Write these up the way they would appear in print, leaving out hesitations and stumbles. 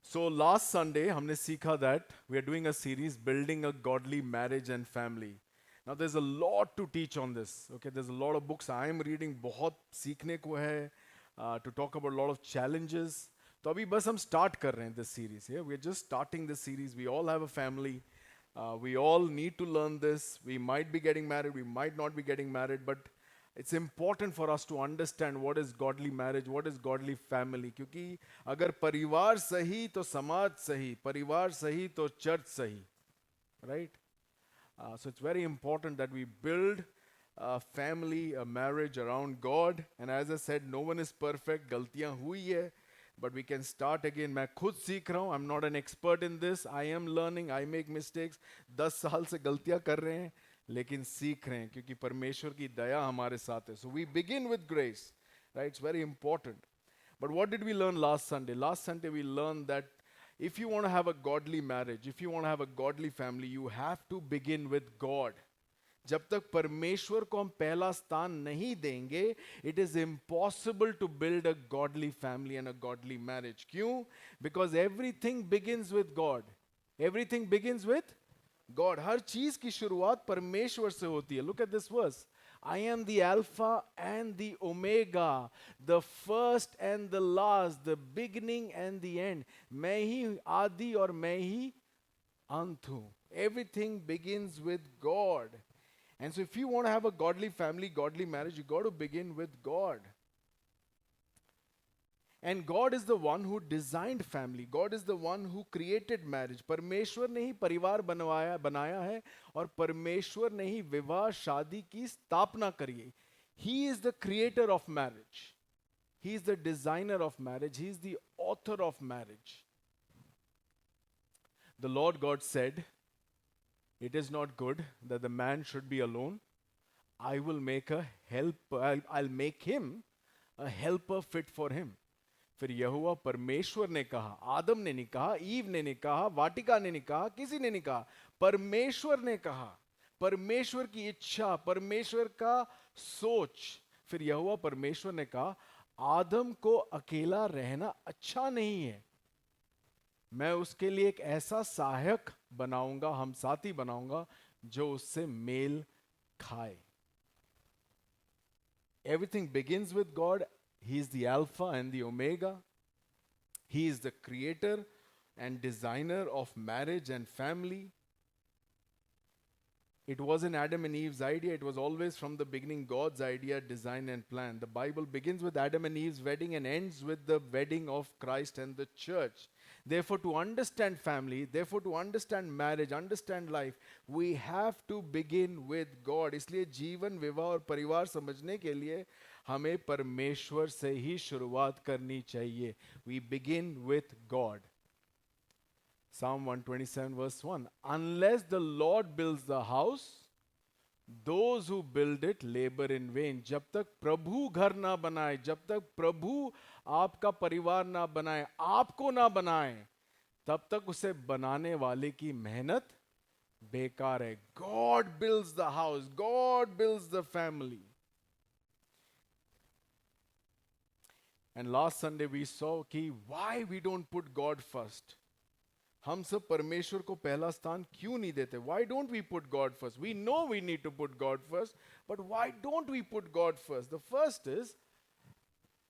So last Sunday हमने सीखा that we are doing a series building a godly marriage and family. Now there's a lot to teach on this. Okay, there's a lot of books I am reading. बहुत सीखने को है to talk about a lot of challenges. तो अभी बस हम start कर रहे हैं this series. Yeah, we're just starting this series. We all have a family. We all need to learn this. We might be getting married. We might not be getting married, but it's important for us to understand what is godly marriage, what is godly family. क्योंकि अगर परिवार सही तो समाज सही, परिवार सही तो चर्च सही, right? So it's very important that we build a family, a marriage around God. And as I said, no one is perfect. गलतियां हुई है, but we can start again. मैं खुद सीख रहा हूँ. I'm not an expert in this. I am learning. I make mistakes. 10 साल से गलतियां कर रहे हैं, लेकिन सीख रहे हैं क्योंकि परमेश्वर की दया हमारे साथ है. So we begin with grace, right? It's very important. But what did we learn last Sunday? Last Sunday we learned that if you want to have a godly marriage, if you want to have a godly family, you have to begin with God. जब तक परमेश्वर को हम पहला स्थान नहीं देंगे, it is impossible to build a godly family and a godly marriage. क्यों? Because everything begins with God. Everything begins with God. हर चीज की शुरुआत परमेश्वर से होती है. Look at this verse. I am the Alpha and the Omega, the first and the last, the beginning and the end. मैं ही आदि और मैं ही अंत हूं. Everything begins with God. And so, if you want to have a godly family, godly marriage, you got to begin with God. And God is the one who designed family. God is the one who created marriage. परमेश्वर ने ही परिवार बनाया है और परमेश्वर ने ही विवाह शादी की स्थापना करी है. He is the creator of marriage. He is the designer of marriage. He is the author of marriage. The Lord God said, "It is not good that the man should be alone. I will make a helper. I'll make him a helper fit for him." फिर यहोवा परमेश्वर ने कहा, आदम ने नहीं कहा, ewe ने नहीं कहा, वाटिका ने नहीं कहा, किसी ने नहीं कहा, परमेश्वर ने कहा. परमेश्वर की इच्छा, परमेश्वर का सोच. फिर यहोवा परमेश्वर ने कहा, आदम को अकेला रहना अच्छा नहीं है. मैं उसके लिए एक ऐसा सहायक बनाऊंगा, हम साथी बनाऊंगा, जो उससे मेल खाए. Everything begins with God. He is the Alpha and the Omega. He is the creator and designer of marriage and family. It wasn't Adam and Eve's idea. It was always from the beginning God's idea, design, and plan. The Bible begins with Adam and Eve's wedding and ends with the wedding of Christ and the church. Therefore, to understand family, therefore, to understand marriage, understand life, we have to begin with God. इसलिए जीवन, विवाह और परिवार समझने के लिए हमें परमेश्वर से ही शुरुआत करनी चाहिए. We begin with God. Psalm 127 verse 1. Unless the Lord builds the house, those who build it labor in vain. जब तक प्रभु घर ना बनाए, जब तक प्रभु आपका परिवार ना बनाए, आपको ना बनाए, तब तक उसे बनाने वाले की मेहनत बेकार है. God builds the house. God builds the family. And last Sunday we saw कि why we don't put God first. हम सब परमेश्वर को पहला स्थान क्यों नहीं देते? Why don't we put God first? We know we need to put God first, but why don't we put God first? The first is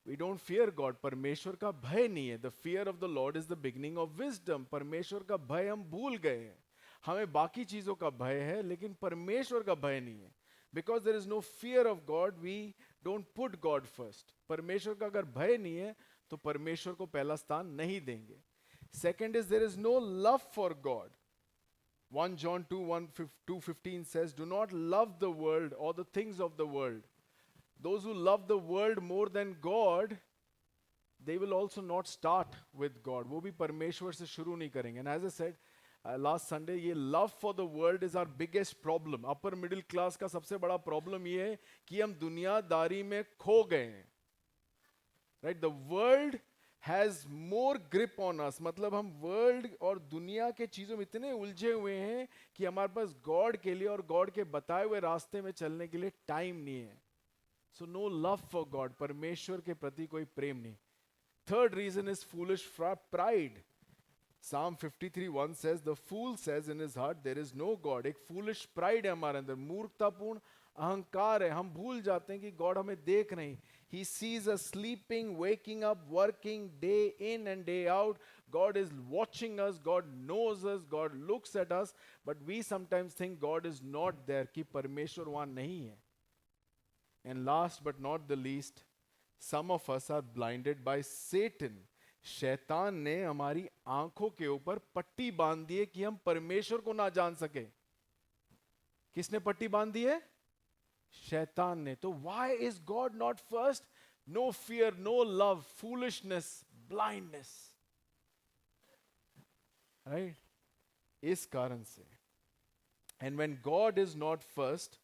we don't fear God. परमेश्वर का भय नहीं है. The fear of the Lord is the beginning of wisdom. परमेश्वर का भय हम भूल गए हैं. हमें बाकी चीजों का भय है, लेकिन परमेश्वर का भय नहीं है. Because there is no fear of God, we don't put God first. परमेश्वर का अगर भय नहीं है, तो परमेश्वर को पहला स्थान नहीं देंगे. Second is there is no love for God. 1 John 2:15 says, "Do not love the world or the things of the world. Those who love the world more than God, they will also not start with God." वो भी परमेश्वर से शुरू नहीं करेंगे. And as I said last Sunday, ये love for the world is our biggest problem. Upper middle class का सबसे बड़ा problem ये है कि हम दुनियादारी में खो गए हैं. Right? The world has more grip on us. मतलब हम वर्ल्ड और दुनिया के चीजों में इतने उलझे हुए हैं कि हमारे पास गॉड के लिए और गॉड के बताए हुए रास्ते में चलने के लिए टाइम नहीं है. So no love for God. परमेश्वर के प्रति कोई प्रेम नहीं. Third reason is foolish pride. Psalm 53:1 says, the fool says in his heart, there is no God. एक foolish pride है हमारे अंदर, मूर्खतापूर्ण अहंकार है. हम भूल जाते हैं कि God हमें देख नहीं. He sees us sleeping, waking up, working day in and day out. God is watching us, God knows us, God looks at us, but we sometimes think God is not there, कि परमेश्वर वहाँ नहीं है. And last but not the least, some of us are blinded by Satan. शैतान ने हमारी आंखों के ऊपर पट्टी बांध दी है कि हम परमेश्वर को ना जान सके. किसने पट्टी बांध दी है? शैतान ने. तो why is God not first? No fear, no love, foolishness, blindness. Right? इस कारण से. And when God is not first,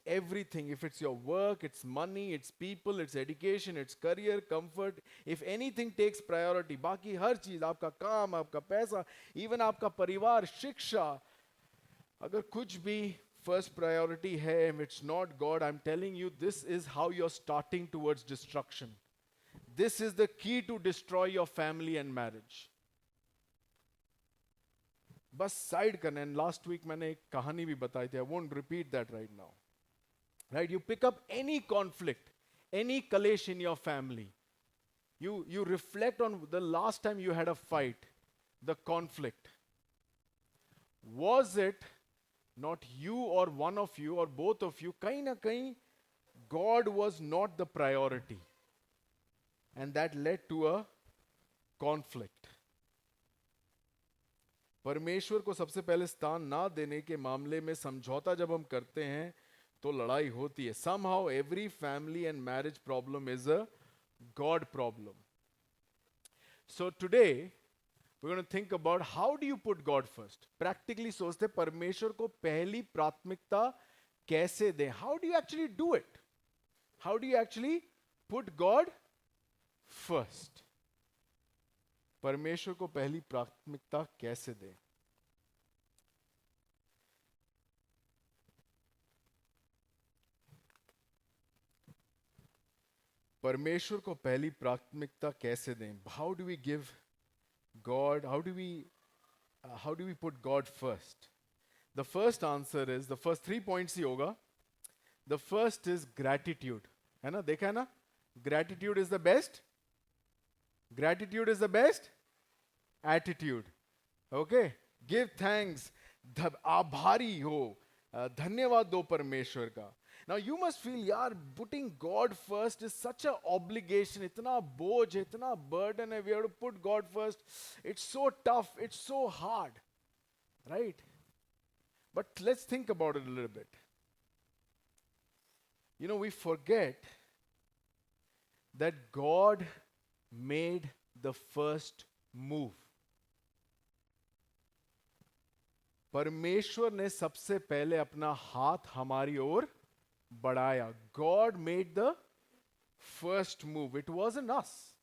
everything, if it's your work, it's money, it's people, it's education, it's career, comfort, if anything takes priority, बाकी हर चीज, आपका काम, आपका पैसा, even आपका परिवार, शिक्षा, अगर कुछ भी first priority है, if it's not God, I'm telling you, this is how you're starting towards destruction. This is the key to destroy your family and marriage. बस साइड करना. एंड लास्ट वीक मैंने एक कहानी भी बताई थी. I won't repeat that right now. Right, you pick up any conflict, any कलेश in your family. You reflect on the last time you had a fight, the conflict. Was it not you or one of you or both of you, kahin na kahin, God was not the priority. And that led to a conflict. परमेश्वर को सबसे पहले स्थान ना देने के मामले में समझौता जब हम करते हैं तो लड़ाई होती है. Somehow every family and marriage problem is a God problem. So today we're going to think about how do you put God first. Practically सोचते परमेश्वर को पहली प्राथमिकता कैसे दें. How do you actually do it? How do you actually put God first? परमेश्वर को पहली प्राथमिकता कैसे दें. परमेश्वर को पहली प्राथमिकता कैसे दें. How do we give God, how do we put God first? The first answer is, the first 3 points ही होगा. The first is gratitude. है ना, देखा है ना, gratitude is the best. Gratitude is the best attitude. Okay, give thanks. आभारी हो, धन्यवाद दो परमेश्वर का. Now you must feel, यार, putting God first is such a obligation. इतना बोझ, इतना burden है. We have to put God first. It's so tough. It's so hard, right? But let's think about it a little bit. You know, we forget that God made the first move. परमेश्वर ने सबसे पहले अपना हाथ हमारी ओर बढ़ाया. God made the first move. It wasn't us.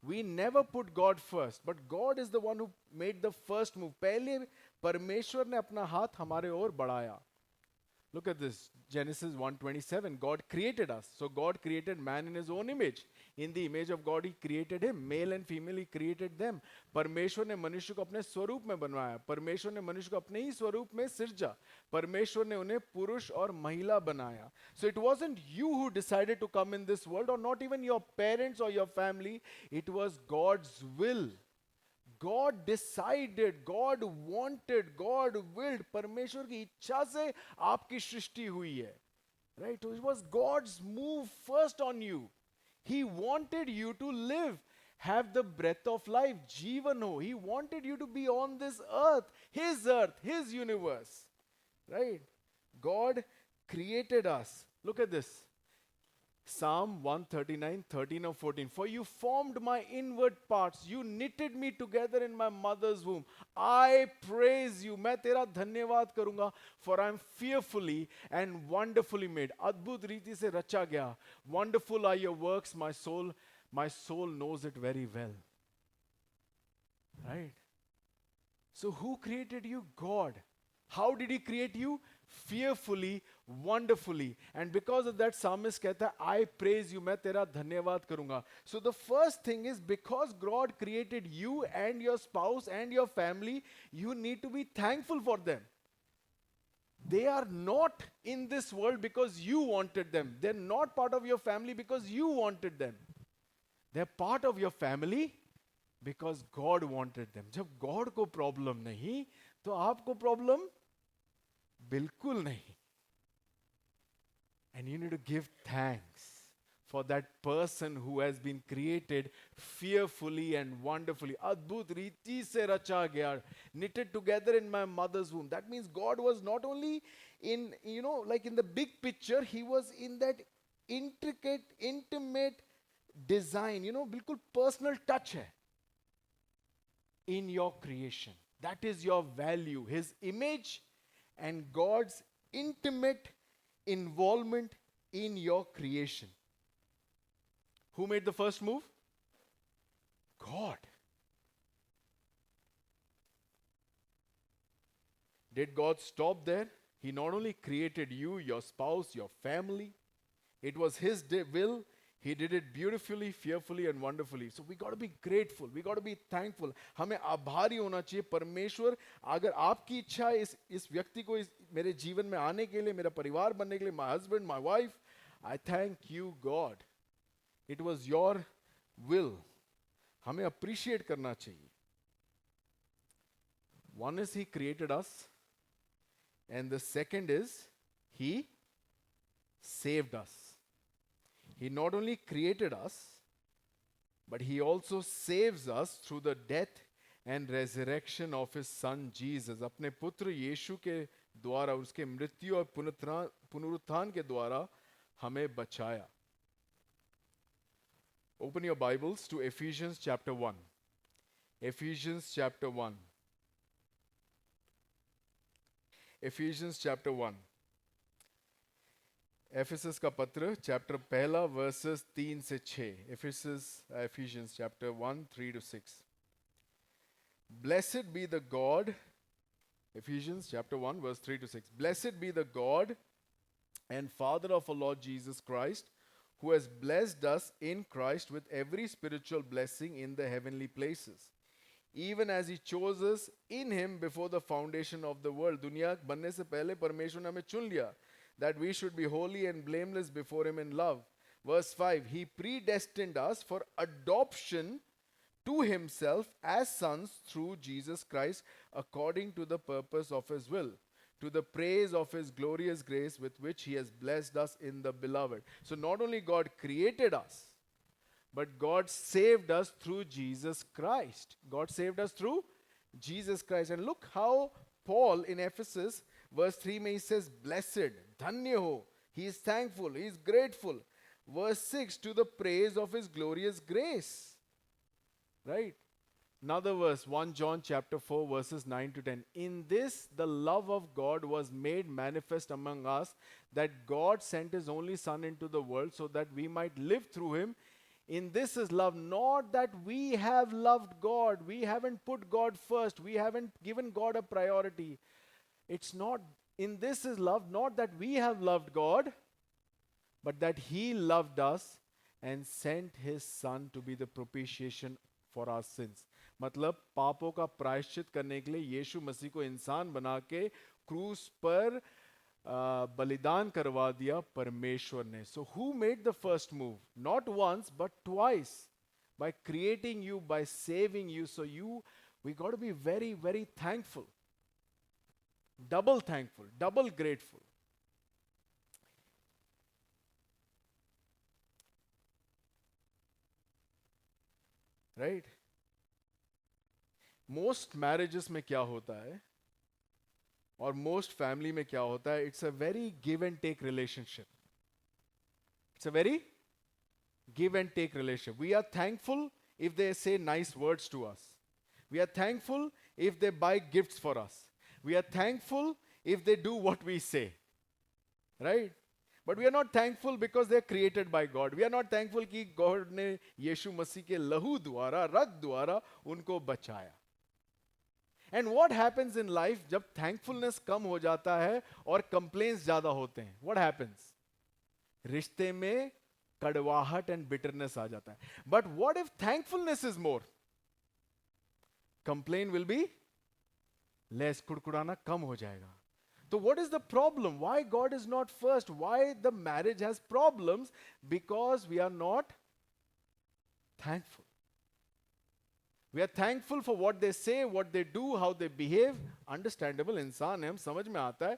We never put God first, but God is the one who made the first move. पहले परमेश्वर ने अपना हाथ हमारे ओर बढ़ाया. Look at this, Genesis 1:27. God created us. So God created man in his own image. In the image of God he created him. Male and female he created them. परमेश्वर ने मनुष्य को अपने स्वरूप में बनवाया. परमेश्वर ने मनुष्य को अपने ही स्वरूप में सिरजा. परमेश्वर ने उन्हें पुरुष और महिला बनाया. So it wasn't you who decided to come in this world, or not even your parents or your family. It was God's will. God decided, God wanted, God willed. परमेश्वर की इच्छा से आपकी सृष्टि हुई है. Right? It was God's move first on you. He wanted you to live, have the breath of life, जीवन हो. He wanted you to be on this earth, His universe. Right? God created us. Look at this. Psalm 139, 13 or 14. For you formed my inward parts. You knitted me together in my mother's womb. I praise you. मैं तेरा धन्यवाद करूंगा. For I am fearfully and wonderfully made. अद्भुत रीति से रचा गया. Wonderful are your works, my soul knows it very well. Right? So who created you? God. How did he create you? Fearfully, wonderfully. And because of that, psalmist कहता है, I praise you, मैं तेरा धन्यवाद करूंगा. So the first thing is, because God created you and your spouse and your family, you need to be thankful for them. They are not in this world because you wanted them. They're not part of your family because you wanted them. They're part of your family because God wanted them. जब God को problem नहीं, तो आपको problem बिल्कुल नहीं. And you need to give thanks for that person who has been created fearfully and wonderfully. अद्भुत रीति से रचा गया, knitted together in my mother's womb. That means God was not only in, like in the big picture, He was in that intricate, intimate design, बिल्कुल personal touch है in your creation. That is your value, His image and God's intimate involvement in your creation. Who made the first move? God. Did God stop there? He not only created you, your spouse, your family. It was His will. He did it beautifully, fearfully and wonderfully. So we got to be grateful. We got to be thankful. हमें आभारी होना चाहिए. परमेश्वर, अगर आपकी इच्छा है इस व्यक्ति को मेरे जीवन में आने के लिए, मेरा परिवार बनने के लिए, my husband, my wife, I thank you, God. It was your will. हमें appreciate करना चाहिए. One is He created us, and the second is He saved us. He not only created us, but He also saves us through the death and resurrection of His Son Jesus. अपने पुत्र यीशु के द्वारा, उसके मृत्यु और पुनरुत्थान के द्वारा हमें बचाया. Open your Bibles to Ephesians chapter 1. Ephesians chapter 1. Ephesians chapter 1. Ephesus का पत्र chapter पहला verses 3 से 6. Ephesians chapter 1, 3 to 6. Blessed be the God, Ephesians chapter 1 verse 3 to 6. Blessed be the God and Father of our Lord Jesus Christ, who has blessed us in Christ with every spiritual blessing in the heavenly places, even as He chose us in Him before the foundation of the world. दुनिया बनने से पहले परमेश्वर ने हमें चुन लिया, that we should be holy and blameless before Him in love. Verse 5, He predestined us for adoption to Himself as sons through Jesus Christ, according to the purpose of His will, to the praise of His glorious grace with which He has blessed us in the Beloved. So not only God created us, but God saved us through Jesus Christ. God saved us through Jesus Christ. And look how Paul in Ephesus, verse 3 में he says, blessed, धन्य हो. He is thankful, he is grateful. Verse 6, to the praise of His glorious grace. Right? Another verse, 1 John chapter 4 verses 9 to 10. In this the love of God was made manifest among us, that God sent His only Son into the world so that we might live through Him. In this is love, not that we have loved God. We haven't put God first. We haven't given God a priority. It's not, in this is love, not that we have loved God, but that He loved us and sent His Son to be the propitiation for our sins. मतलब पापों का प्रायश्चित करने के लिए यीशु मसीह को इंसान बना के क्रूस पर बलिदान करवा दिया परमेश्वर ने. So who made the first move? Not once but twice, by creating you, by saving you. So we got to be very, very thankful, double thankful, double grateful. Right? Most marriages में क्या होता है और most family में क्या होता है? It's a very give and take relationship. It's a very give and take relationship. We are thankful if they say nice words to us. We are thankful if they buy gifts for us. We are thankful if they do what we say. Right? But we are not thankful because they are created by God. We are not thankful कि God ने यीशु मसीह के लहू द्वारा, रक्त द्वारा उनको बचाया. And what happens in life जब थैंकफुलनेस कम हो जाता है और कंप्लेंट्स ज्यादा होते हैं, व्हाट हैपेंस? रिश्ते में कड़वाहट एंड बिटरनेस आ जाता है. But what if thankfulness is more? Complain will be less, कुड़कुड़ाना कम हो जाएगा. So what is the problem? Why God is not first? Why the marriage has problems? Because we are not thankful. We are thankful for what they say, what they do, how they behave. Understandable, इंसान है, हम समझ में आता है.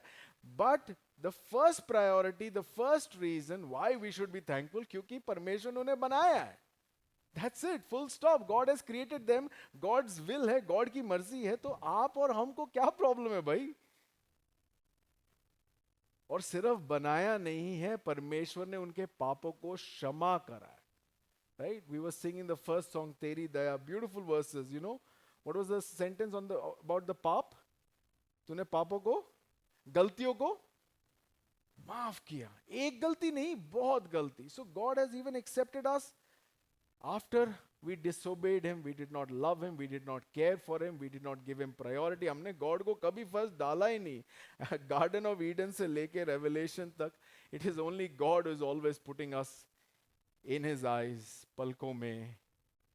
But the first priority, the first reason why we should be thankful, क्योंकि परमेश्वर ने उन्हें बनाया है. That's it, full stop. God has created them. God's will है, God की मर्जी है. तो आप और हमको क्या प्रॉब्लम है भाई? और सिर्फ बनाया नहीं है, परमेश्वर ने उनके पापों को क्षमा करा है. Right? We were singing the first song, Teri Daya, beautiful verses, you know. What was the sentence on the about the पाप? तूने पापों को, गलतियों को माफ किया. एक गलती नहीं, बहुत गलती. So God has even accepted us after we disobeyed him, we did not love him, we did not care for him, we did not give him priority. हमने God को कभी फर्स्ट डाला ही नहीं. Garden of Eden से लेके Revelation तक, it is only God who is always putting us in his eyes, पलकों में,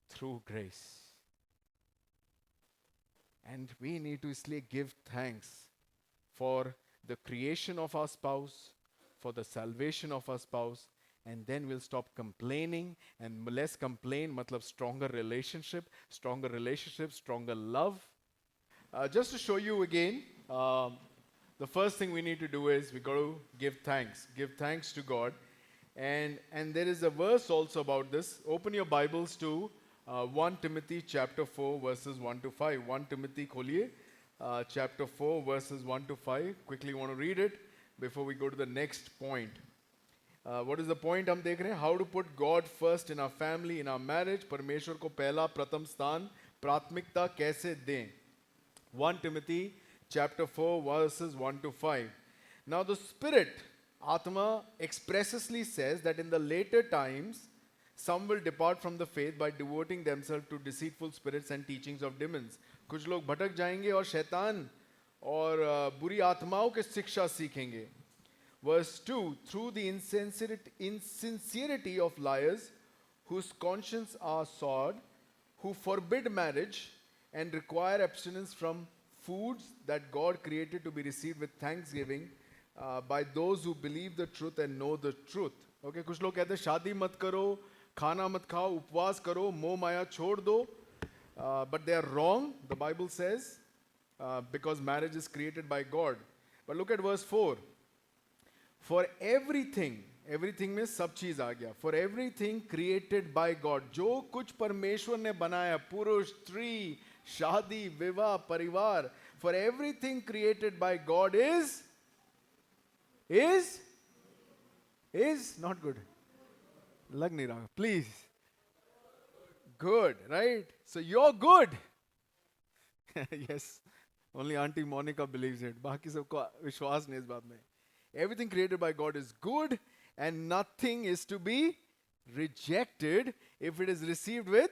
through grace. And we need to इसलिए give thanks for the creation of our spouse, for the salvation of our spouse, and then we'll stop complaining, and less complain matlab stronger relationship, stronger love. Just to show you again, the first thing we need to do is we got to give thanks to God. And there is a verse also about this. Open your Bibles to 1 Timothy chapter 4 verses 1 to 5. 1 Timothy kholiye, chapter 4 verses 1 to 5. Quickly want to read it before we go to the next point. What is the point हम देख रहे हैं? How to put God first in our family, in our marriage. परमेश्वर को पहला प्रथम स्थान, प्राथमिकता कैसे दें? 1 Timothy chapter 4 verses 1 to 5. Now the Spirit, Atma, expressly says that in the later times, some will depart from the faith by devoting themselves to deceitful spirits and teachings of demons. कुछ लोग भटक जाएंगे और शैतान और बुरी आत्माओं के शिक्षा सीखेंगे. Verse 2, through the insincerity of liars, whose conscience are soured, who forbid marriage and require abstinence from foods that God created to be received with thanksgiving by those who believe the truth and know the truth. Okay, कुछ लोग कहते हैं शादी मत करो, खाना मत खाओ, उपवास करो, मोह माया छोड़ दो. But they are wrong, the Bible says, because marriage is created by God. But look at verse 4. For everything में सब चीज आ गया. For everything created by God, जो कुछ परमेश्वर ने बनाया, पुरुष, स्त्री, शादी, विवाह, परिवार, for everything created by God is not good. लग नहीं रहा, please. Good, right? So you're good. Yes, only Auntie Monica believes it. बाकी सबको विश्वास नहीं इस बात में. Everything created by God is good, and nothing is to be rejected if it is received with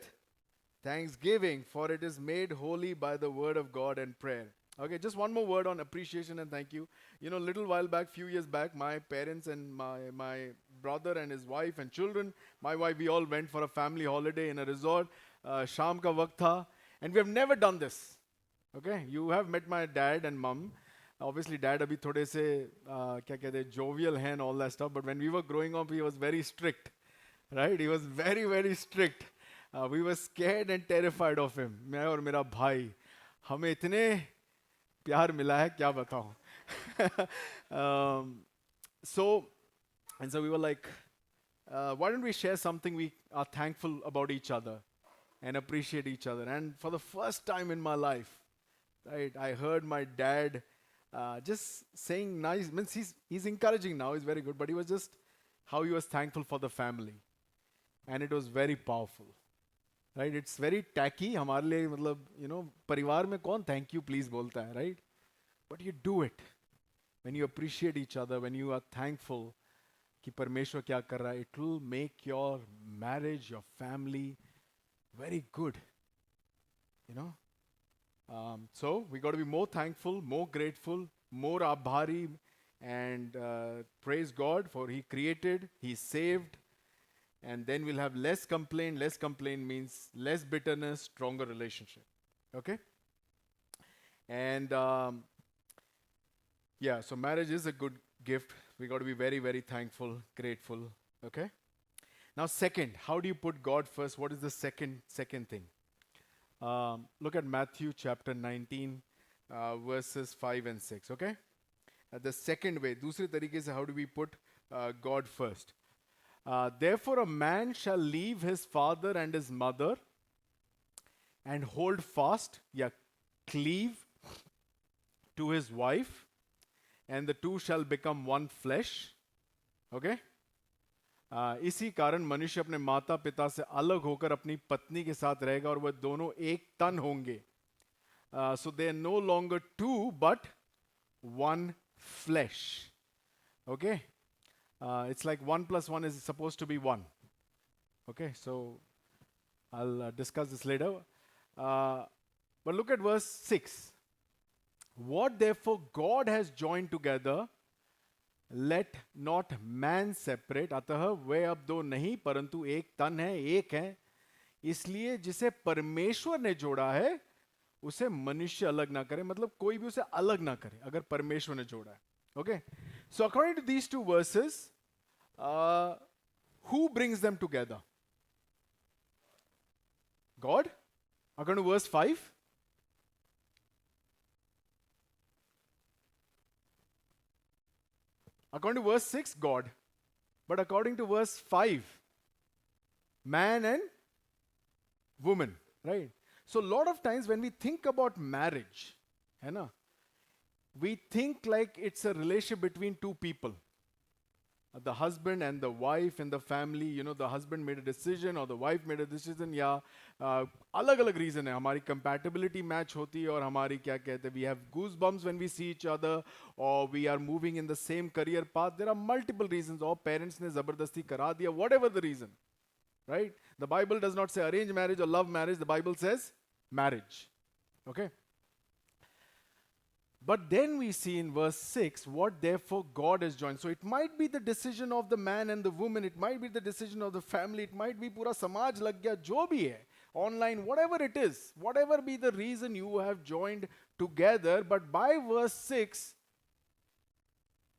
thanksgiving, for it is made holy by the word of God and prayer. Okay, just one more word on appreciation and thank you. You know, little while back, few years back, my parents and my brother and his wife and children, my wife, we all went for a family holiday in a resort. Sham ka waqt tha, and we have never done this. Okay, you have met my dad and mom. Obviously, dad abhi thode se kya kehte hain, jovial hai and all that stuff. But when we were growing up, he was very strict, right? He was very, very strict. We were scared and terrified of him. मैं और मेरा भाई, हमें इतने प्यार मिला है क्या बताऊं. So we were like, why don't we share something we are thankful about each other and appreciate each other. And for the first time in my life, right, I heard my dad just saying nice, means he's encouraging now, he's very good, but he was just how he was thankful for the family. And it was very powerful. Right? It's very tacky. हमारे लिए मतलब, you know, परिवार में कौन thank you please बोलता है, right? But you do it when you appreciate each other, when you are thankful कि परमेश्वर क्या कर रहा है. It will make your marriage, your family very good. You know, So we got to be more thankful, more grateful, more abhari, and praise God for He created, He saved, and then we'll have less complaint. Less complaint means less bitterness, stronger relationship. Okay? And yeah, so marriage is a good gift. We got to be very, very thankful, grateful. Okay? Now, second, how do you put God first? What is the second thing? Look at Matthew chapter 19, verses 5 and 6. Okay? The second way, दूसरे तरीके से, how do we put God first? Therefore, a man shall leave his father and his mother and hold fast, yeah, cleave to his wife, and the two shall become one flesh. Okay? इसी कारण मनुष्य अपने माता पिता से अलग होकर अपनी पत्नी के साथ रहेगा और वह दोनों एक तन होंगे. So they are no longer two but one flesh. Okay? It's like 1 plus 1 is supposed to be 1. Okay, so I'll discuss this later. But look at verse 6. What therefore God has joined together, let not man separate. अतः वे अब दो नहीं परंतु एक तन है, एक है. इसलिए जिसे परमेश्वर ने जोड़ा है उसे मनुष्य अलग ना करे. मतलब कोई भी उसे अलग ना करे अगर परमेश्वर ने जोड़ा है. Okay, so according to these two verses, who brings them together? God. According to verse 5, according to verse 6, God. But according to verse 5, man and woman, right? So a lot of times when we think about marriage, है ना, we think like it's a relationship between two people. The husband and the wife and the family, you know, the husband made a decision or the wife made a decision, या अलग अलग reason है. हमारी compatibility match होती है और हमारी क्या कहते हैं, we have goosebumps when we see each other, or we are moving in the same career path. There are multiple reasons. और parents ने ज़बरदस्ती करा दिया, whatever the reason, right? The Bible does not say arranged marriage or love marriage. The Bible says marriage. Okay? But then we see in verse 6, what therefore God has joined. So it might be the decision of the man and the woman, it might be the decision of the family, it might be pura samaj lag gaya, jo bhi hai, online, whatever it is, whatever be the reason you have joined together, but by verse 6,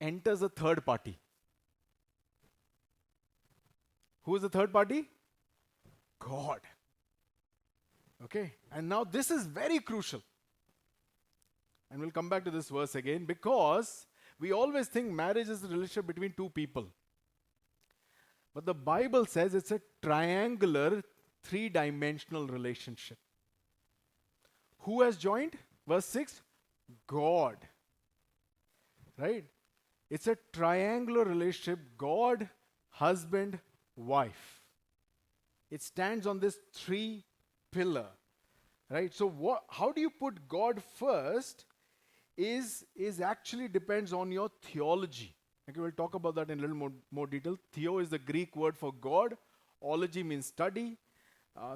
enters a third party. Who is the third party? God. Okay, and now this is very crucial. And we'll come back to this verse again, because we always think marriage is a relationship between two people. But the Bible says it's a triangular, three-dimensional relationship. Who has joined? Verse 6, God. Right? It's a triangular relationship, God, husband, wife. It stands on this three pillar. Right? So how do you put God first? Is actually depends on your theology. Okay, we'll talk about that in a little more detail. Theo is the Greek word for God. Ology means study.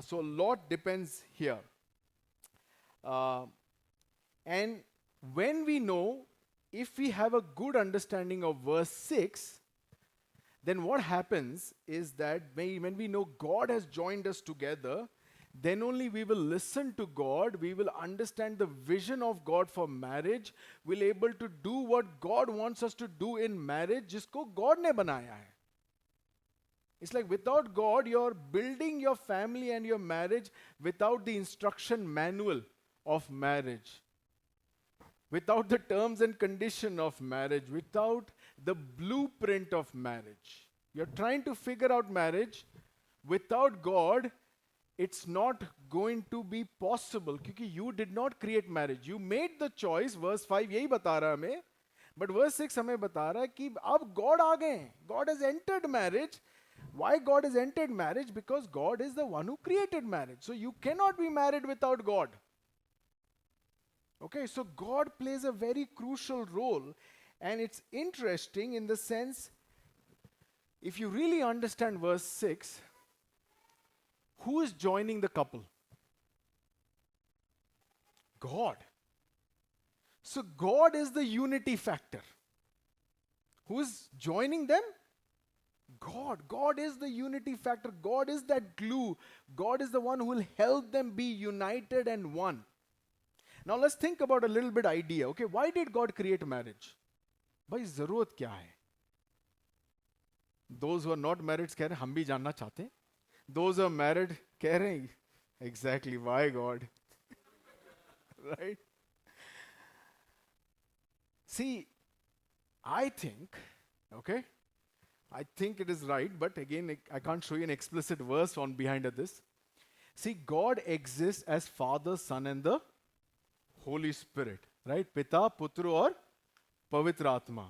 So a lot depends here. And when we know, if we have a good understanding of verse 6, then what happens is that when we know God has joined us together, then only we will listen to God, we will understand the vision of God for marriage, we'll able to do what God wants us to do in marriage, जिसको God ने बनाया है. It's like without God, you're building your family and your marriage without the instruction manual of marriage, without the terms and condition of marriage, without the blueprint of marriage. You're trying to figure out marriage without God. It's not going to be possible क्योंकि you did not create marriage. You made the choice. Verse 5 यही बता रहा है हमें. But verse 6 हमें बता रहा है कि अब God आ गए. God has entered marriage. Why God has entered marriage? Because God is the one who created marriage. So you cannot be married without God. Okay, so God plays a very crucial role. And it's interesting in the sense, if you really understand verse 6, who is joining the couple? God. So God is the unity factor. Who's joining them? God. God is the unity factor. God is that glue. God is the one who will help them be united and one. Now let's think about a little bit idea. Okay, why did God create marriage? भाई जरूरत क्या है? Those who are not married कह रहे हम भी जानना चाहते हैं. Those who are married कह रहे हैं exactly why God, right? See, I think, okay, I think it is right, but again, I can't show you an explicit verse on behind of this. See, God exists as Father, Son, and the Holy Spirit, right? Pita, Putra, or Pavitra Atma.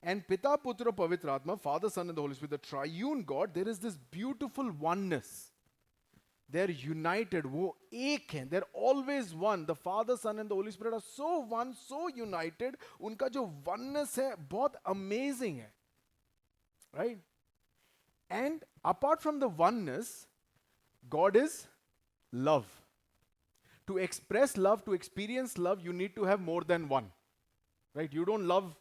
And Pita, Putra, Pavitra Atma, Father, Son, and the Holy Spirit, the triune God, there is this beautiful oneness. They're united. वो एक हैं. They're always one. The Father, Son, and the Holy Spirit are so one, so united. उनका जो oneness है बहुत amazing है. Right? And apart from the oneness, God is love. To express love, to experience love, you need to have more than one. Right? You don't love,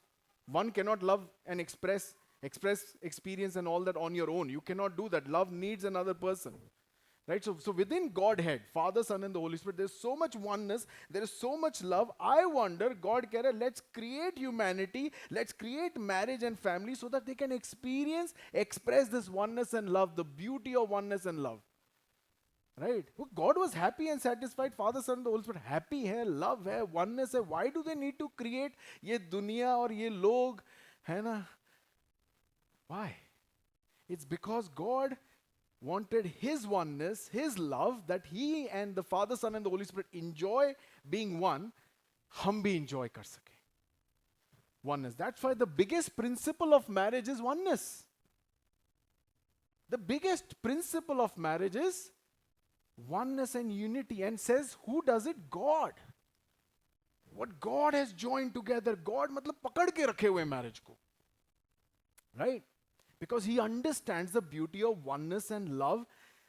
one cannot love and express, experience and all that on your own. You cannot do that. Love needs another person. Right? So within Godhead, Father, Son, and the Holy Spirit, there's so much oneness, there is so much love. I wonder, God, let's create humanity, let's create marriage and family so that they can experience, express this oneness and love, the beauty of oneness and love. Right? God was happy and satisfied. Father, Son, and the Holy Spirit happy hai, love hai, oneness hai. Why do they need to create ye dunya or ye log? Hai na? Why? It's because God wanted His oneness, His love, that He and the Father, Son, and the Holy Spirit enjoy being one. Hum bhi enjoy kar sake. Oneness. That's why the biggest principle of marriage is oneness. The biggest principle of marriage is oneness and unity. And says, who does it? God. What God has joined together. God matlab pakad ke rakhe hue marriage ko. Right? Because He understands the beauty of oneness and love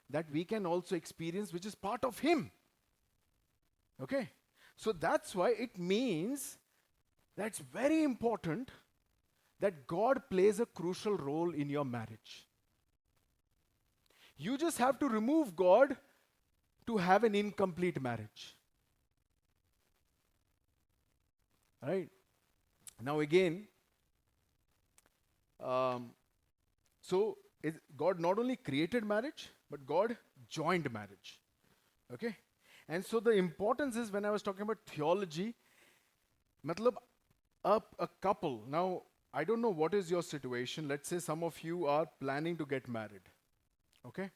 that we can also experience, which is part of Him. Okay? So that's why it means that's very important that God plays a crucial role in your marriage. You just have to remove God to have an incomplete marriage. Right? Now again, so God not only created marriage, but God joined marriage. Okay? And so the importance is, when I was talking about theology, matlab a couple, now I don't know what is your situation. Let's say some of you are planning to get married. Okay?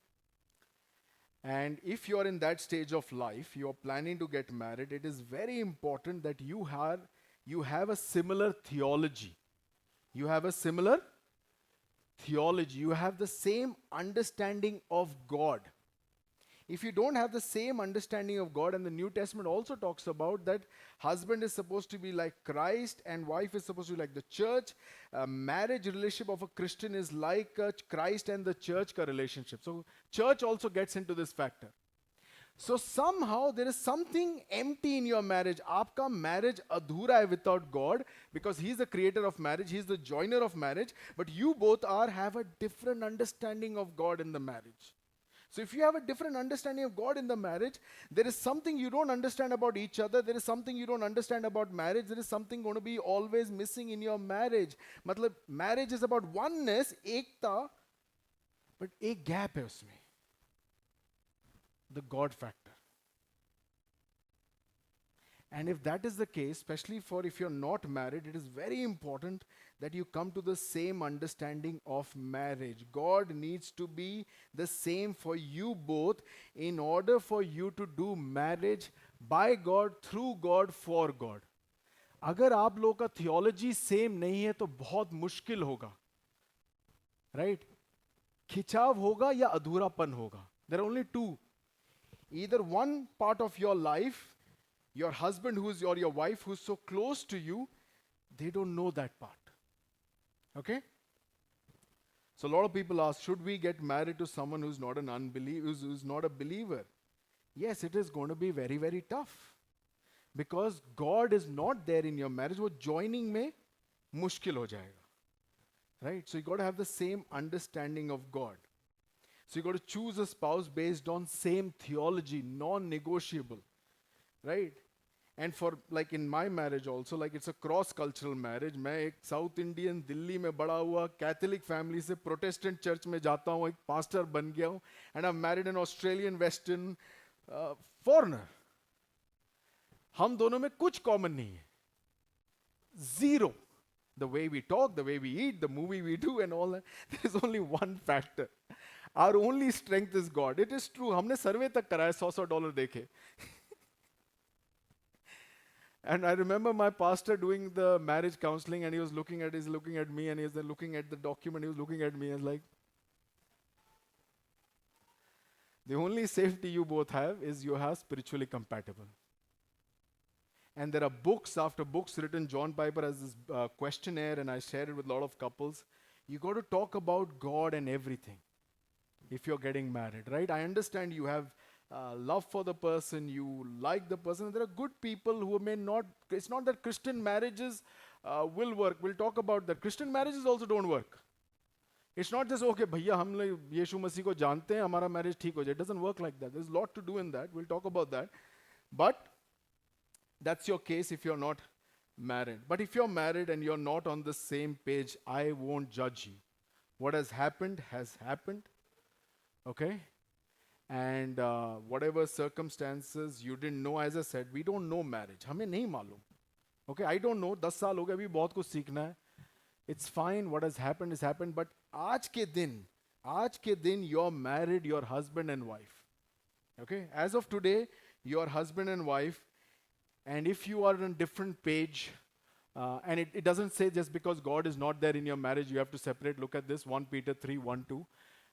And if you are in that stage of life, you are planning to get married, it is very important that you have a similar theology. You have a similar theology. You have the same understanding of God. If you don't have the same understanding of God, and the New Testament also talks about that husband is supposed to be like Christ and wife is supposed to be like the church. A marriage relationship of a Christian is like Christ and the church ka relationship. So church also gets into this factor. So somehow there is something empty in your marriage. Aapka marriage adhura hai without God, because He is the creator of marriage, He is the joiner of marriage, but you both have a different understanding of God in the marriage. So if you have a different understanding of God in the marriage, there is something you don't understand about each other, there is something you don't understand about marriage, there is something going to be always missing in your marriage. Matlab, marriage is about oneness, ekta, but ek gap hai usme. The God factor. And if that is the case, especially for if you're not married, it is very important that you come to the same understanding of marriage. God needs to be the same for you both in order for you to do marriage by God, through God, for God. अगर आप लोगों का theology same नहीं है तो बहुत मुश्किल होगा. Right? खिंचाव होगा या अधूरापन होगा. There are only two. Either one part of your life, your husband or your wife who's so close to you, they don't know that part. Okay? So a lot of people ask, should we get married to someone who's not an unbeliever, who's not a believer? Yes, it is going to be very, very tough. Because God is not there in your marriage, वो joining में मुश्किल हो जाएगा. Right? So you got to have the same understanding of God. So you got to choose a spouse based on same theology, non-negotiable. Right? And for like in my marriage also, like it's a cross-cultural marriage. मैं एक South Indian Delhi में बड़ा हुआ Catholic family से Protestant church में जाता हूँ, एक pastor बन गया हूँ, and I'm married an Australian Western foreigner. हम दोनों में कुछ common नहीं है. Zero. The way we talk, the way we eat, the movie we do and all that. There is only one factor. Our only strength is God. It is true. हमने survey तक कराया $100 देखे. And I remember my pastor doing the marriage counseling, and he was looking at me, and he was then looking at the document, he was looking at me and like, the only safety you both have is you are spiritually compatible. And there are books after books written. John Piper has this questionnaire, and I shared it with a lot of couples. You got to talk about God and everything if you're getting married, right? I understand you have love for the person, you like the person. There are good people who may not, it's not that Christian marriages will work. We'll talk about that. Christian marriages also don't work. It's not just, okay, भैया हम लोग यीशु मसीह को जानते हैं, हमारा marriage ठीक हो जाए. It doesn't work like that. There's a lot to do in that. We'll talk about that. But that's your case if you're not married. But if you're married and you're not on the same page, I won't judge you. What has happened has happened. Okay? And whatever circumstances you didn't know, as I said, we don't know marriage. हमें नहीं मालूम. Okay, I don't know. 10 साल हो गए, अभी बहुत कुछ सीखना है. It's fine. What has happened. But आज के दिन, you're married, you're husband and wife. Okay? As of today, you're husband and wife. And if you are on a different page, and it doesn't say just because God is not there in your marriage, you have to separate. Look at this, 1 Peter 3:1-2.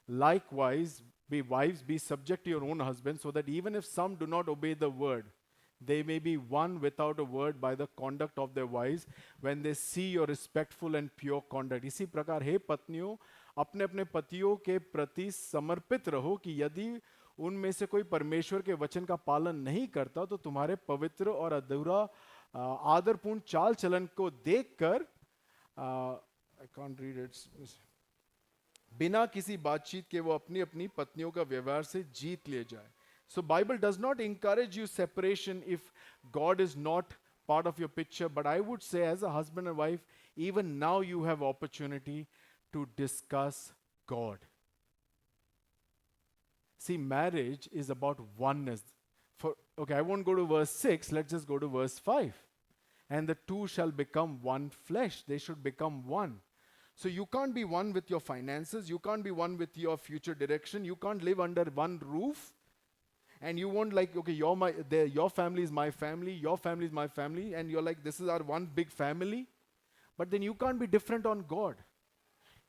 Likewise, wives, be subject to your own husbands, so that even if some do not obey the word, they may be won without a word by the conduct of their wives, when they see your respectful and pure conduct. इसी प्रकार हे पत्नियों, अपने अपने पतियों के प्रति समर्पित रहो, कि यदि उनमें से कोई परमेश्वर के वचन का पालन नहीं करता, तो तुम्हारे पवित्र और अधूरा आदरपूर्ण चाल चलन को देखकर I can't read it. बिना किसी बातचीत के वो अपनी अपनी पत्नियों का व्यवहार से जीत ले जाए. So Bible does not encourage you separation if God is not part of your picture, but I would say as a husband and wife, even now you have opportunity to discuss God. See, marriage is about oneness. Okay, I won't go to verse 6, let's just go to verse 5. And the two shall become one flesh. They should become one. So you can't be one with your finances, you can't be one with your future direction, you can't live under one roof. And you won't like, okay, your family is my family, your family is my family, and you're like, this is our one big family. But then you can't be different on God.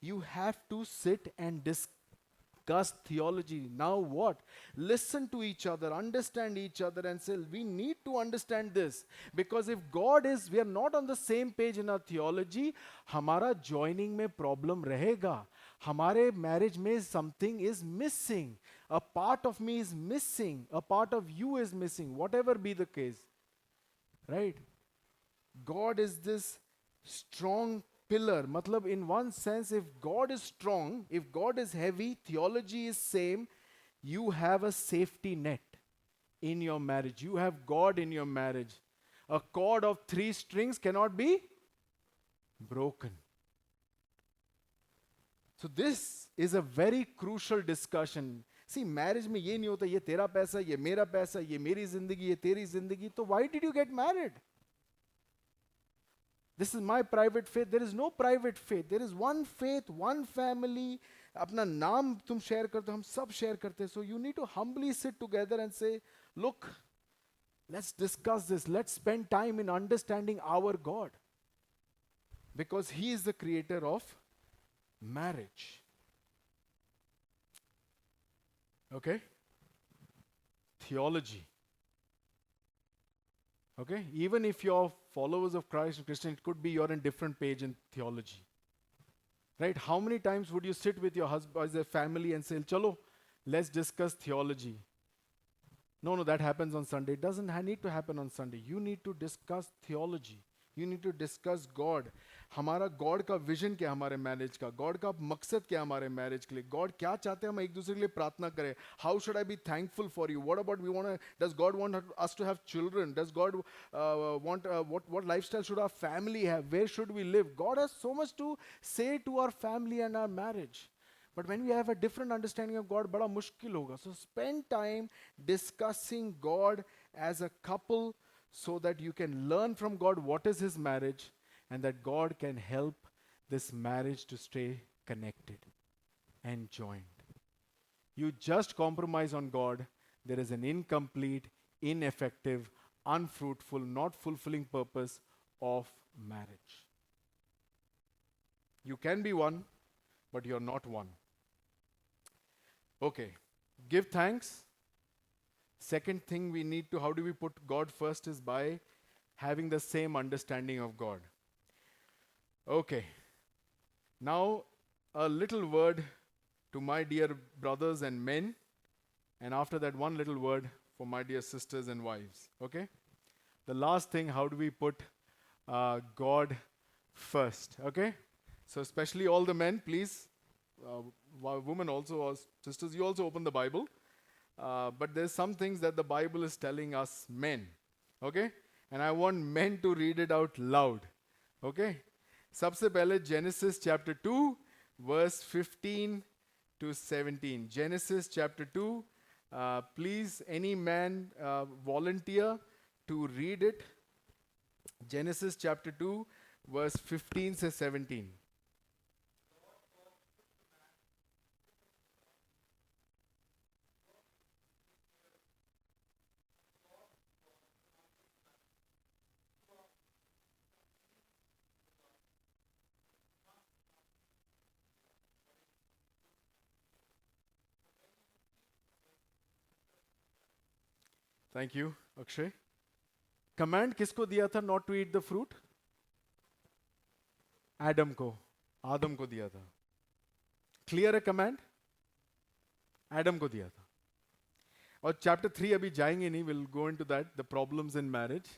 You have to sit and discuss theology. Now what? Listen to each other, understand each other, and say, we need to understand this. Because if we are not on the same page in our theology, हमारा joining में problem रहेगा. हमारे marriage में something is missing. A part of me is missing. A part of you is missing. Whatever be the case. Right? God is this strong pillar. Matlab, in one sense, if God is strong, if God is heavy, theology is same, you have a safety net in your marriage. You have God in your marriage. A cord of 3 strings cannot be broken. So this is a very crucial discussion. See, marriage में ये नहीं होता, ये तेरा पैसा, ये मेरा पैसा, ये मेरी जिंदगी, ये तेरी जिंदगी. तो why did you get married? This is my private faith. There is no private faith. There is one faith, one family. अपना नाम तुम share करते हो, हम सब share करते हैं. So you need to humbly sit together and say, look, let's discuss this. Let's spend time in understanding our God. Because He is the creator of marriage. Okay? Theology. Okay? Even if you're followers of Christ and Christian, it could be you're on different page in theology. Right? How many times would you sit with your husband as a family and say, chalo, let's discuss theology? No, no, that happens on Sunday. It doesn't need to happen on Sunday. You need to discuss theology. You need to discuss God. हमारा God का vision क्या है हमारे marriage का, God का मकसद क्या है हमारे मैरिज के लिए, गॉड क्या चाहते हैं हम एक दूसरे के लिए प्रार्थना करें. How should I be thankful for you, what about we want, does God want us to have children, does God want what lifestyle should our family have, where should we live. God has so much to say to our family and our marriage. But when we have a different understanding of God, बड़ा मुश्किल होगा. So spend time discussing God as a couple so that you can learn from God what is His marriage and that God can help this marriage to stay connected and joined. You just compromise on God, there is an incomplete, ineffective, unfruitful, not fulfilling purpose of marriage. You can be one, but you're not one. Okay, give thanks. Second thing we need to, how do we put God first, is by having the same understanding of God. Okay, now a little word to my dear brothers and men, and after that one little word for my dear sisters and wives. Okay, the last thing, how do we put God first? Okay, so especially all the men, please, women also, or sisters, you also open the Bible. But there's some things that the Bible is telling us men. Okay? And I want men to read it out loud. Okay? सबसे पहले Genesis chapter 2, verse 15 to 17. Genesis chapter 2. Please, any man volunteer to read it. Genesis chapter 2, verse 15 to 17. Thank you, Akshay. Command किसको दिया था not to eat the fruit? Adam को, आदम को दिया था. Clear है command? Adam को दिया था. और chapter 3 अभी जाएंगे नहीं, we'll go into that, the problems in marriage.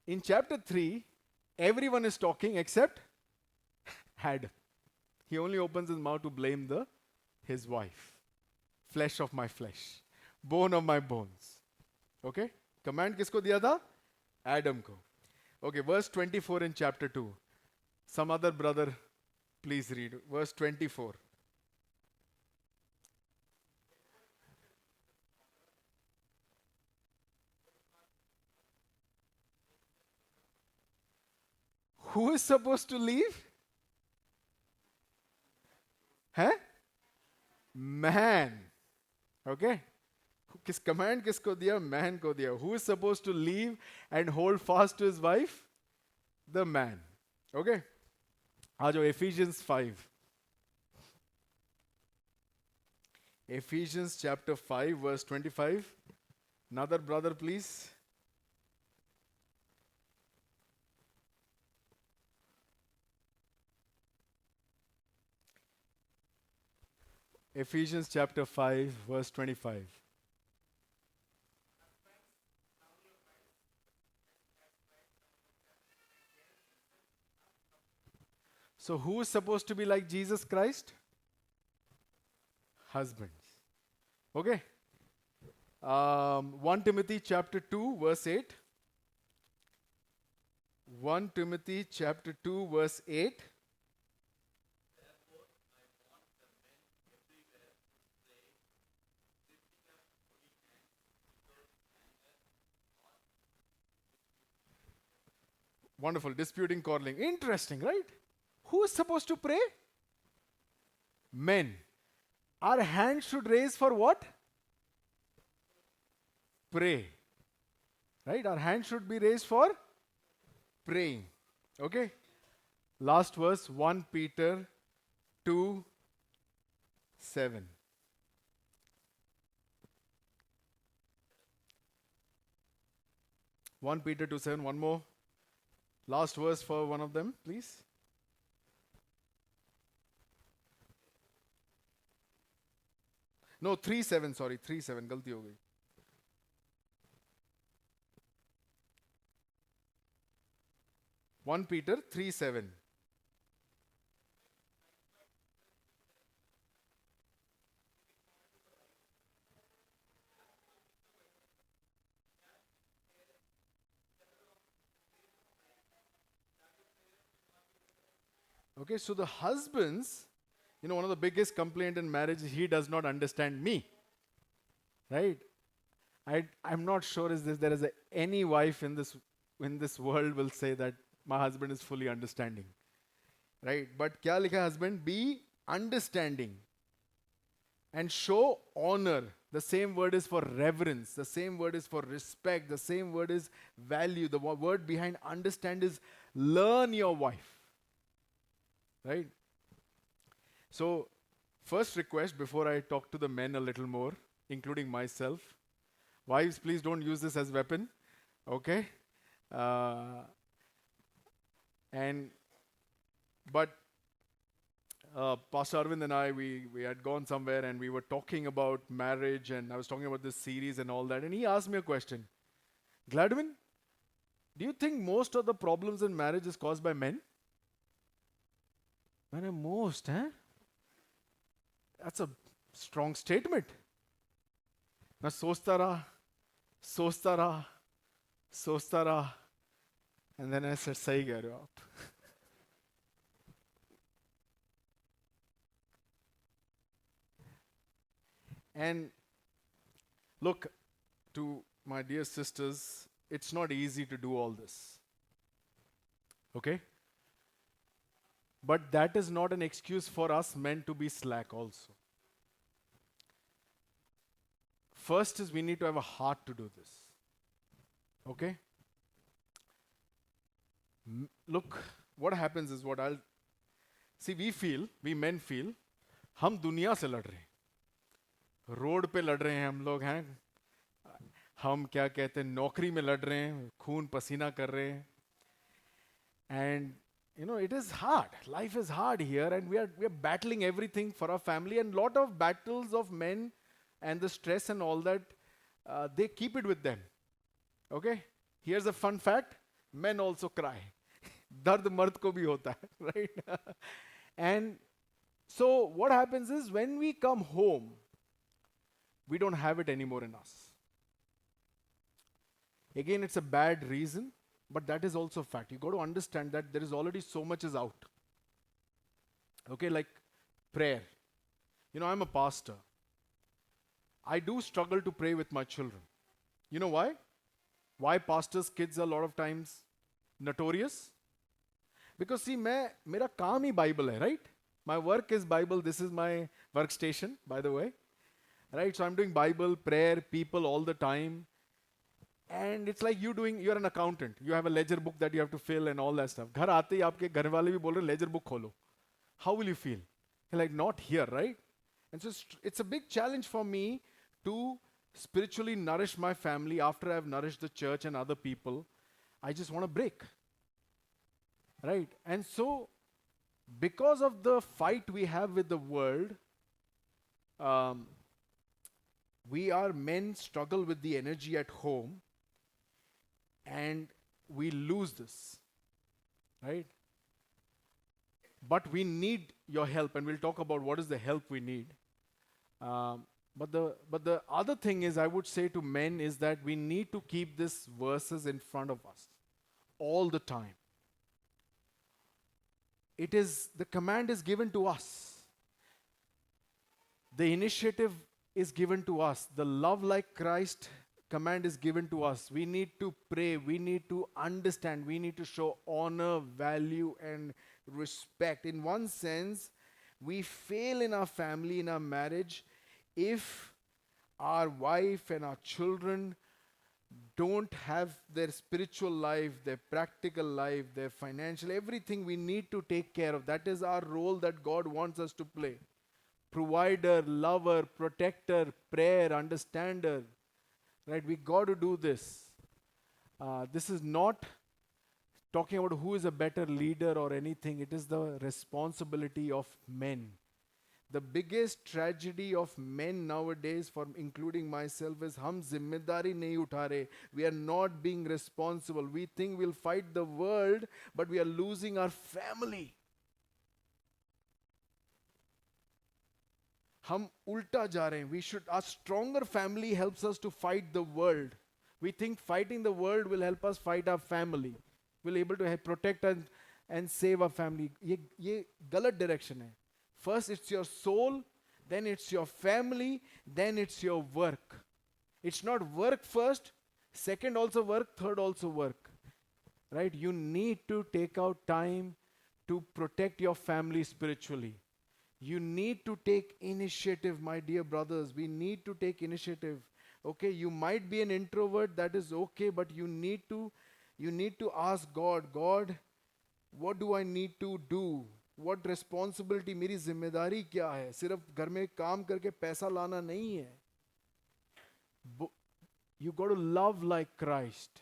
In chapter 3, everyone is talking except Adam. He only opens his mouth to blame his wife. Flesh of my flesh, bone of my bones. Okay? Command किसको दिया था? Adam को. Okay, verse 24 in chapter 2. Some other brother, please read. Verse 24. Who is supposed to leave? Huh? Man. Okay? किस command किसको दिया? Man को दिया. Who is supposed to leave and hold fast to his wife? The man. Okay? आ जाओ Ephesians 5. Ephesians chapter 5 verse 25. Another brother, please. Ephesians chapter 5 verse 25. So who is supposed to be like Jesus Christ? Husbands. Okay? 1 Timothy chapter 2 verse 8. 1 Timothy chapter 2 verse 8. Wonderful. Disputing, quarreling. Interesting, right? Who is supposed to pray? Men. Our hands should raise for what? Pray. Right? Our hands should be raised for praying. Okay? Last verse, 1 Peter 2 7. One Peter 2 7. One more. Last verse for one of them, please. No, 3 7, sorry, 3 7, गलती हो गई. 1 Peter 3:7. Okay, so the husbands, one of the biggest complaint in marriage is he does not understand me, right? I'm not sure is this there is any wife in this world will say that my husband is fully understanding, right? But kya likha husband? Be understanding and show honor. The same word is for reverence. The same word is for respect. The same word is value. The word behind understand is learn your wife, right? So, first request before I talk to the men a little more, including myself. Wives, please don't use this as weapon, okay? Uh, and but Pastor Arvind and I, we had gone somewhere and we were talking about marriage, and I was talking about this series and all that, and he asked me a question. Gladwin, do you think most of the problems in marriage is caused by men? Man, most, huh? That's a strong statement. मैं सोचता रहा, सोचता रहा, and then I said, सही कह रहे हो आप. And look, to my dear sisters, it's not easy to do all this. Okay? But that is not an excuse for us men to be slack also. First is we need to have a heart to do this. Okay? Look, what happens is what I'll see, we men feel, हम दुनिया से लड़ रहे हैं. Road पे लड़ रहे हैं हम लोग हैं. हम क्या कहते हैं नौकरी में लड़ रहे हैं, खून पसीना कर रहे हैं. And it is hard. Life is hard here, and we are battling everything for our family, and lot of battles of men and the stress and all that, they keep it with them. Okay? Here's a fun fact. Men also cry. Dard mard ko bhi hota hai, right? And so what happens is when we come home, we don't have it anymore in us. Again, it's a bad reason, but that is also a fact. You got to understand that there is already so much is out. Okay, like prayer. I'm a pastor. I do struggle to pray with my children. You know why? Why pastors' kids are a lot of times notorious? Because see, mera kaam hi Bible hai, right? My work is Bible. This is my workstation, by the way. Right? So I'm doing Bible, prayer, people all the time. And it's like you're an accountant. You have a ledger book that you have to fill and all that stuff. घर आते ही आपके घर वाले भी बोल रहे ledger book खोलो. How will you feel? You're like, not here, right? And so it's a big challenge for me to spiritually nourish my family after I've nourished the church and other people. I just want to break. Right? And so, because of the fight we have with the world, we are men struggle with the energy at home, and we lose this, right? But we need your help, and we'll talk about what is the help we need. But the other thing is, I would say to men is that we need to keep these verses in front of us all the time. The command is given to us. The initiative is given to us. The love like Christ command is given to us. We need to pray. We need to understand. We need to show honor, value, and respect. In one sense, we fail in our family, in our marriage, if our wife and our children don't have their spiritual life, their practical life, their financial, everything we need to take care of. That is our role that God wants us to play. Provider, lover, protector, prayer, understander. Right? We got to do this. This is not talking about who is a better leader or anything. It is the responsibility of men. The biggest tragedy of men nowadays, for including myself, is हम जिम्मेदारी नहीं उठा रहे. We are not being responsible. We think we'll fight the world, but we are losing our family. हम उल्टा जा रहे हैं. We should, a stronger family helps us to fight the world. We think fighting the world will help us fight our family. We'll able to protect and save our family. ये गलत direction है. First it's your soul, then it's your family, then it's your work. It's not work first, second also work, third also work. Right? You need to take out time to protect your family spiritually. You need to take initiative, my dear brothers. We need to take initiative. Okay, you might be an introvert, that is okay, but you need to ask God, God, what do I need to do? What responsibility, मेरी जिम्मेदारी क्या है? सिर्फ घर में काम करके पैसा लाना नहीं है. You got to love like Christ.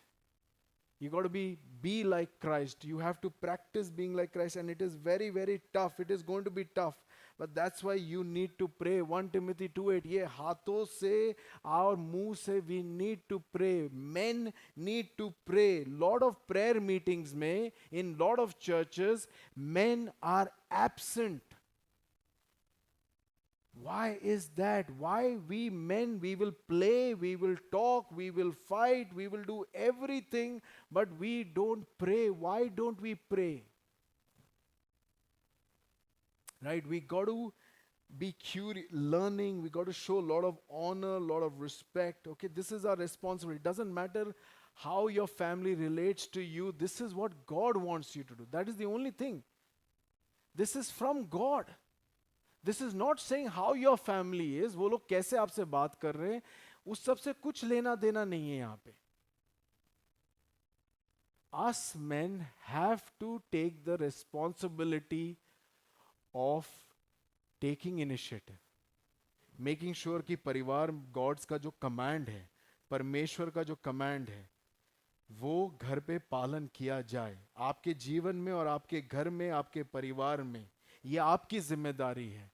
You got to be like Christ. You have to practice being like Christ, and it is very, very tough. It is going to be tough. But that's why you need to pray. 1 Timothy 2:8. ये हाथों से और मुंह से we need to pray. Men need to pray. Lot of prayer meetings में, in lot of churches, men are absent. Why is that? Why we men, we will play, we will talk, we will fight, we will do everything, but we don't pray. Why don't we pray? Right? We got to be curious, learning, we got to show a lot of honor, a lot of respect. Okay, this is our responsibility. It doesn't matter how your family relates to you, this is what God wants you to do. That is the only thing. This is from God. This is not saying how your family is, वो लोग कैसे आपसे बात कर रहे हैं, उस सब से कुछ लेना देना नहीं है यहाँ पे. Us men have to take the responsibility of taking initiative, making sure कि परिवार गॉड्स का जो कमांड है, परमेश्वर का जो कमांड है, वो घर पे पालन किया जाए. आपके जीवन में और आपके घर में, आपके परिवार में, ये आपकी जिम्मेदारी है.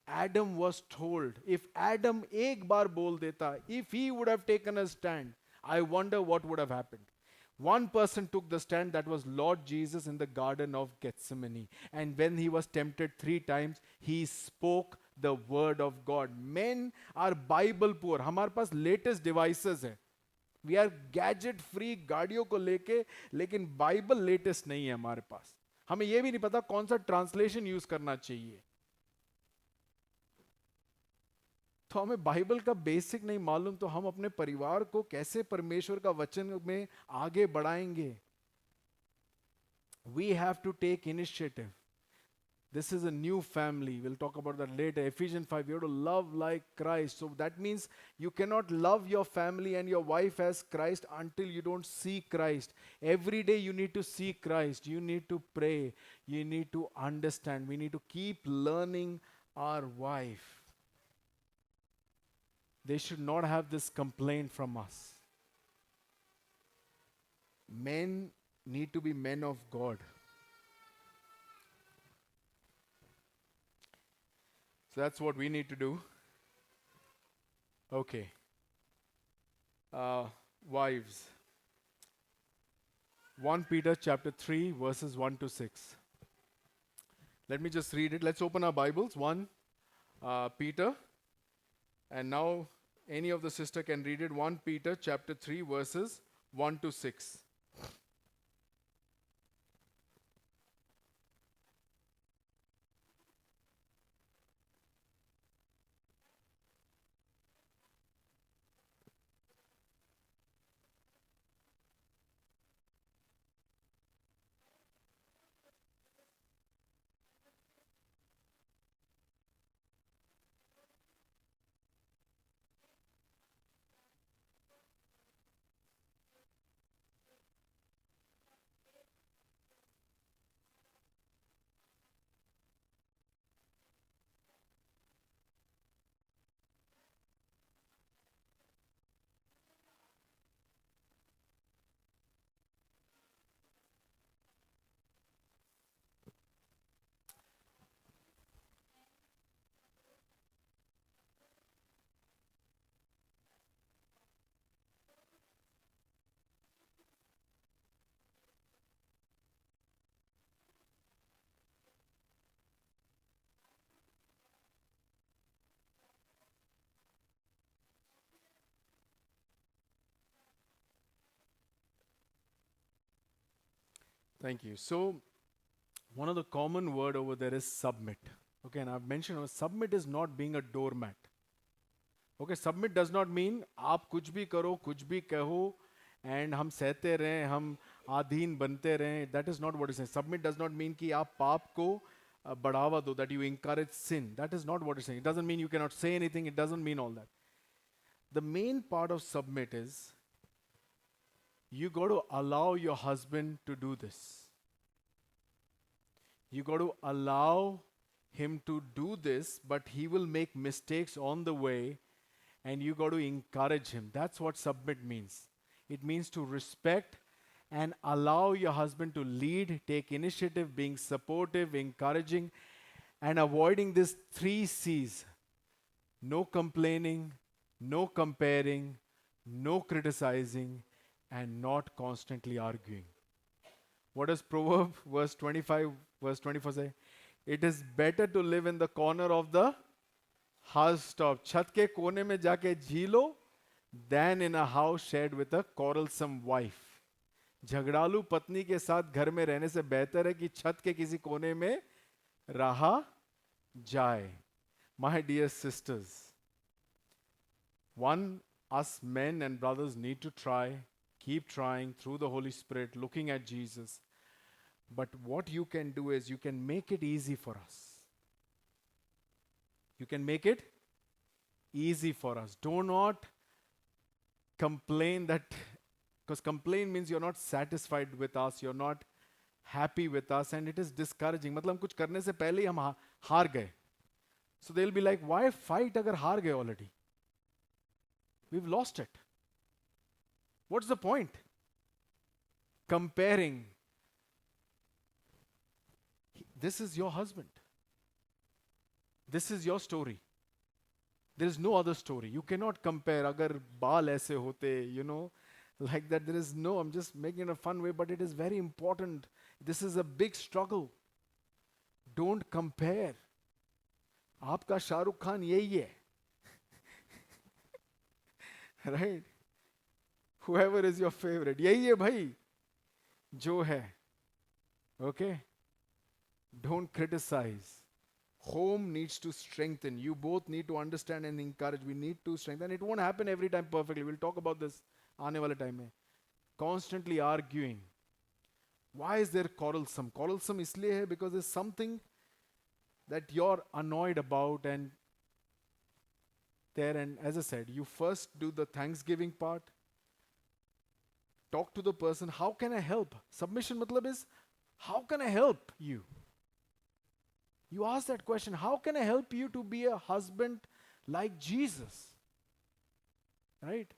Adam was told, if Adam एक बार बोल देता, if he would have taken a stand, I wonder what would have happened. One person took the stand, that was Lord Jesus in the Garden of Gethsemane. And when he was tempted 3 times, he spoke the word of God. Men are Bible poor. हमारे पास latest devices है. We are gadget free गाड़ियों को लेके, लेकिन Bible latest नहीं है हमारे पास. हमें यह भी नहीं पता कौन सा ट्रांसलेशन यूज करना चाहिए. तो हमें बाइबल का बेसिक नहीं मालूम, तो हम अपने परिवार को कैसे परमेश्वर का वचन में आगे बढ़ाएंगे? We have to take initiative. This is a new family. We'll talk about that later. Ephesians 5, you have to love like Christ. So that means you cannot love your family and your wife as Christ until you don't see Christ. Every day you need to see Christ. You need to pray. You need to understand. We need to keep learning our wife. They should not have this complaint from us. Men need to be men of God. So that's what we need to do. Okay. Wives. 1 Peter chapter 3 verses 1 to 6. Let me just read it. Let's open our Bibles. 1 Peter. And now any of the sister can read it. 1 Peter chapter 3 verses 1 to 6. Thank you. So, one of the common word over there is submit. Okay, and I've mentioned submit is not being a doormat. Okay, submit does not mean आप कुछ भी करो, कुछ भी कहो, and हम सहते रहें, हम आधीन बनते रहें. That is not what it says. Submit does not mean कि आप पाप को बढ़ावा दो, that you encourage sin. That is not what it's saying. It doesn't mean you cannot say anything. It doesn't mean all that. The main part of submit is you got to allow your husband to do this. You got to allow him to do this, but he will make mistakes on the way, and you got to encourage him. That's what submit means. It means to respect and allow your husband to lead, take initiative, being supportive, encouraging, and avoiding these 3 C's: no complaining, no comparing, no criticizing, and not constantly arguing. What does Proverb verse 25, verse 24 say? It is better to live in the corner of the housetop, छत के कोने में जाके जी लो, than in a house shared with a quarrelsome wife. झगड़ालू पत्नी के साथ घर में रहने से बेहतर है कि छत के किसी कोने में रहा जाए. My dear sisters, one, us men and brothers need to try, keep trying through the Holy Spirit, looking at Jesus. But what you can do is you can make it easy for us. You can make it easy for us. Do not complain that, because complain means you're not satisfied with us, you're not happy with us, and it is discouraging. मतलब हम कुछ करने से पहले ही हम हार गए. So they'll be like, why fight अगर हार गए already? We've lost it. What's the point? Comparing. This is your husband. This is your story. There is no other story. You cannot compare. Agar baal aise hote, like that. There is no, I'm just making it in a fun way, but it is very important. This is a big struggle. Don't compare. आपका शाहरुख खान यही है. Right? Whoever is your favorite. यही है भाई. जो है. Okay? Don't criticize. Home needs to strengthen. You both need to understand and encourage. We need to strengthen. It won't happen every time perfectly. We'll talk about this aane wale time mein. Constantly arguing. Why is there quarrelsome? Quarrelsome isliye hai because there's something that you're annoyed about, and there, and as I said, you first do the thanksgiving part. Talk to the person. How can I help? Submission matlab is, how can I help you? You ask that question, how can I help you to be a husband like Jesus? Right?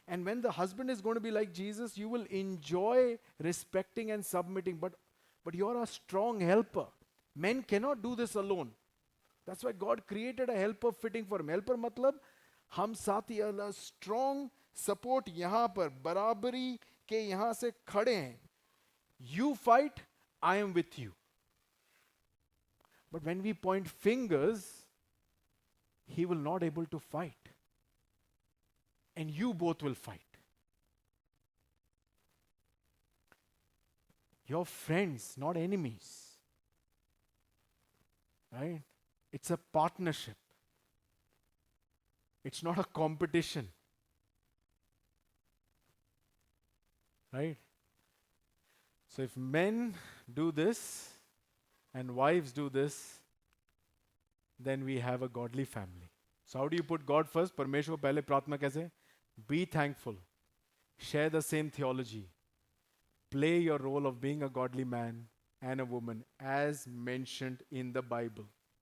And when the husband is going to be like Jesus, you will enjoy respecting and submitting, but you're a strong helper. Men cannot do this alone. That's why God created a helper fitting for him. Helper matlab, हम साथी a strong support यहाँ पर बराबरी के यहाँ से खड़े हैं. You fight, I am with you. But when we point fingers, he will not able to fight. And you both will fight. You're friends, not enemies. Right? It's a partnership. It's not a competition. Right? So if men do this and wives do this, then we have a godly family. So how do you put God first? परमेश्वर को पहले प्रार्थना कैसे? Be thankful. Share the same theology. Play your role of being a godly man and a woman as mentioned in the Bible.